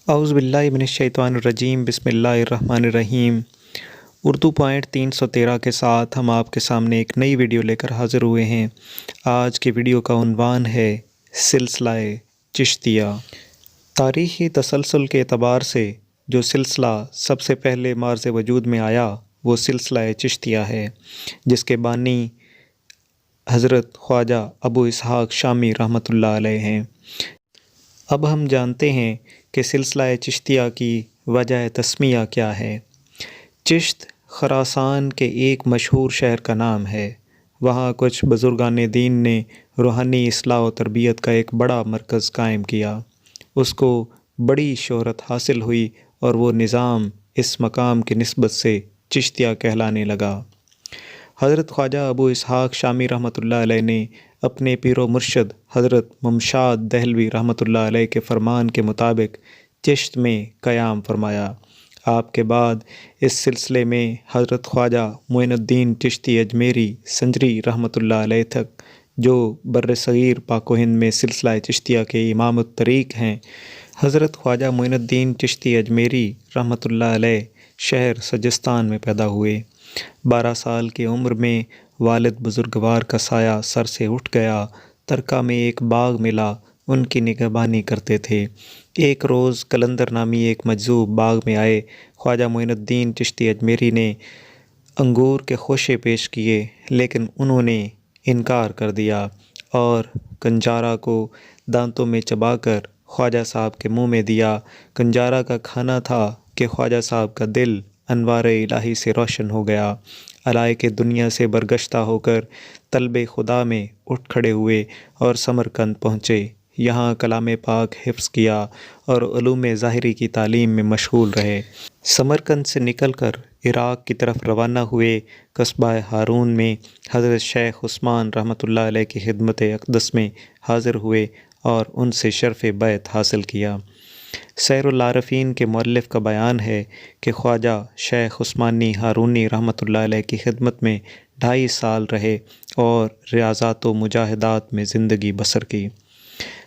اعوذ باللہ من الشیطان الرجیم بسم اللہ الرحمن الرحیم۔ اردو پوائنٹ 313 کے ساتھ ہم آپ کے سامنے ایک نئی ویڈیو لے کر حاضر ہوئے ہیں۔ آج کی ویڈیو کا عنوان ہے سلسلہ چشتیہ۔ تاریخی تسلسل کے اعتبار سے جو سلسلہ سب سے پہلے مارز وجود میں آیا وہ سلسلہ چشتیہ ہے، جس کے بانی حضرت خواجہ ابو اسحاق شامی رحمۃ اللہ علیہ ہیں۔ اب ہم جانتے ہیں کہ سلسلہ چشتیہ کی وجہ تسمیہ کیا ہے۔ چشت خراسان کے ایک مشہور شہر کا نام ہے۔ وہاں کچھ بزرگان دین نے روحانی اصلاح و تربیت کا ایک بڑا مرکز قائم کیا۔ اس کو بڑی شہرت حاصل ہوئی اور وہ نظام اس مقام کی نسبت سے چشتیہ کہلانے لگا۔ حضرت خواجہ ابو اسحاق شامی رحمۃ اللہ علیہ نے اپنے پیر و مرشد حضرت ممشاد دہلوی رحمۃ اللہ علیہ کے فرمان کے مطابق چشت میں قیام فرمایا۔ آپ کے بعد اس سلسلے میں حضرت خواجہ معین الدین چشتی اجمیری سنجری رحمۃ اللہ علیہ تک، جو بر صغیر پاک و ہند میں سلسلہ چشتیہ کے امام الطریق ہیں۔ حضرت خواجہ معین الدین چشتی اجمیری رحمۃ اللہ علیہ شہر سجستان میں پیدا ہوئے۔ 12 سال کی عمر میں والد بزرگوار کا سایہ سر سے اٹھ گیا۔ ترکہ میں ایک باغ ملا، ان کی نگہبانی کرتے تھے۔ ایک روز قلندر نامی ایک مجذوب باغ میں آئے۔ خواجہ معین الدین چشتی اجمیری نے انگور کے خوشے پیش کیے، لیکن انہوں نے انکار کر دیا اور کنجارہ کو دانتوں میں چبا کر خواجہ صاحب کے منہ میں دیا۔ کنجارہ کا کھانا تھا کہ خواجہ صاحب کا دل انوار الہی سے روشن ہو گیا۔ علائق دنیا سے برگشتہ ہو کر طلب خدا میں اٹھ کھڑے ہوئے اور سمرقند پہنچے۔ یہاں کلام پاک حفظ کیا اور علوم ظاہری کی تعلیم میں مشغول رہے۔ سمرقند سے نکل کر عراق کی طرف روانہ ہوئے۔ قصبہ ہارون میں حضرت شیخ عثمان رحمۃ اللہ علیہ کی خدمت اقدس میں حاضر ہوئے اور ان سے شرف بیعت حاصل کیا۔ سیر العارفین کے مؤلف کا بیان ہے کہ خواجہ شیخ عثمانی ہارونی رحمۃ اللہ علیہ کی خدمت میں 2.5 سال رہے اور ریاضات و مجاہدات میں زندگی بسر کی۔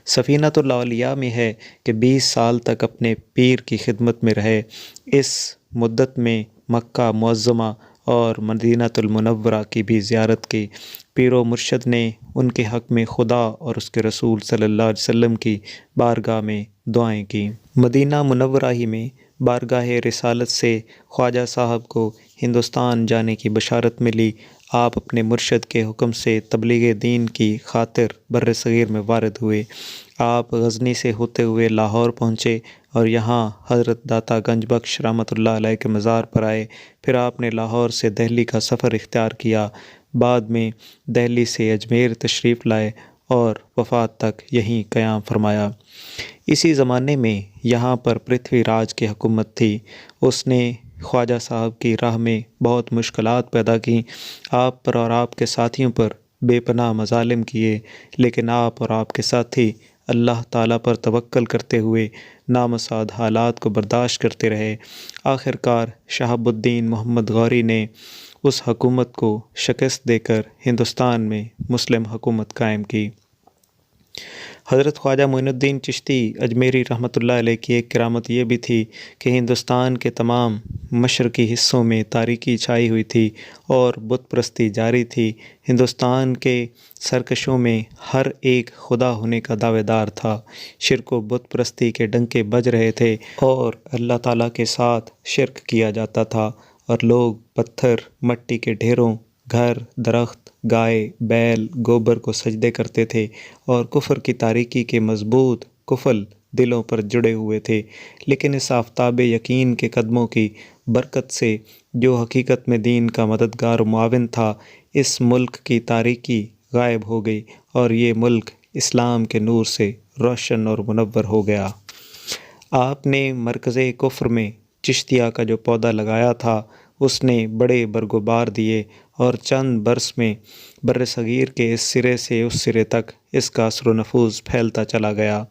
سفینۃ الاولیاء میں ہے کہ 20 سال تک اپنے پیر کی خدمت میں رہے۔ اس مدت میں مکہ معظمہ اور مدینہ المنورہ کی بھی زیارت کی۔ پیر و مرشد نے ان کے حق میں خدا اور اس کے رسول صلی اللہ علیہ وسلم کی بارگاہ میں دعائیں کی۔ مدینہ منورہ ہی میں بارگاہ رسالت سے خواجہ صاحب کو ہندوستان جانے کی بشارت ملی۔ آپ اپنے مرشد کے حکم سے تبلیغ دین کی خاطر بر صغیر میں وارد ہوئے۔ آپ غزنی سے ہوتے ہوئے لاہور پہنچے اور یہاں حضرت داتا گنج بخش رحمۃ اللہ علیہ کے مزار پر آئے۔ پھر آپ نے لاہور سے دہلی کا سفر اختیار کیا۔ بعد میں دہلی سے اجمیر تشریف لائے اور وفات تک یہیں قیام فرمایا۔ اسی زمانے میں یہاں پر پرتھوی راج کی حکومت تھی۔ اس نے خواجہ صاحب کی راہ میں بہت مشکلات پیدا کیں۔ آپ پر اور آپ کے ساتھیوں پر بے پناہ مظالم کیے، لیکن آپ اور آپ کے ساتھی اللہ تعالیٰ پر توکل کرتے ہوئے نامساعد حالات کو برداشت کرتے رہے۔ آخر کار شہاب الدین محمد غوری نے اس حکومت کو شکست دے کر ہندوستان میں مسلم حکومت قائم کی۔ حضرت خواجہ معین الدین چشتی اجمیری رحمۃ اللہ علیہ کی ایک کرامت یہ بھی تھی کہ ہندوستان کے تمام مشرقی حصوں میں تاریکی چھائی ہوئی تھی اور بت پرستی جاری تھی۔ ہندوستان کے سرکشوں میں ہر ایک خدا ہونے کا دعوے دار تھا۔ شرک و بت پرستی کے ڈنکے بج رہے تھے اور اللہ تعالیٰ کے ساتھ شرک کیا جاتا تھا، اور لوگ پتھر مٹی کے ڈھیروں، گھر، درخت، گائے، بیل، گوبر کو سجدے کرتے تھے اور کفر کی تاریکی کے مضبوط قفل دلوں پر جڑے ہوئے تھے۔ لیکن اس آفتاب یقین کے قدموں کی برکت سے، جو حقیقت میں دین کا مددگار و معاون تھا، اس ملک کی تاریکی غائب ہو گئی اور یہ ملک اسلام کے نور سے روشن اور منور ہو گیا۔ آپ نے مرکز کفر میں چشتیہ کا جو پودا لگایا تھا، اس نے بڑے برگوبار دیے اور چند برس میں بر صغیر کے اس سرے سے اس سرے تک اس کا اثر و نفوذ پھیلتا چلا گیا۔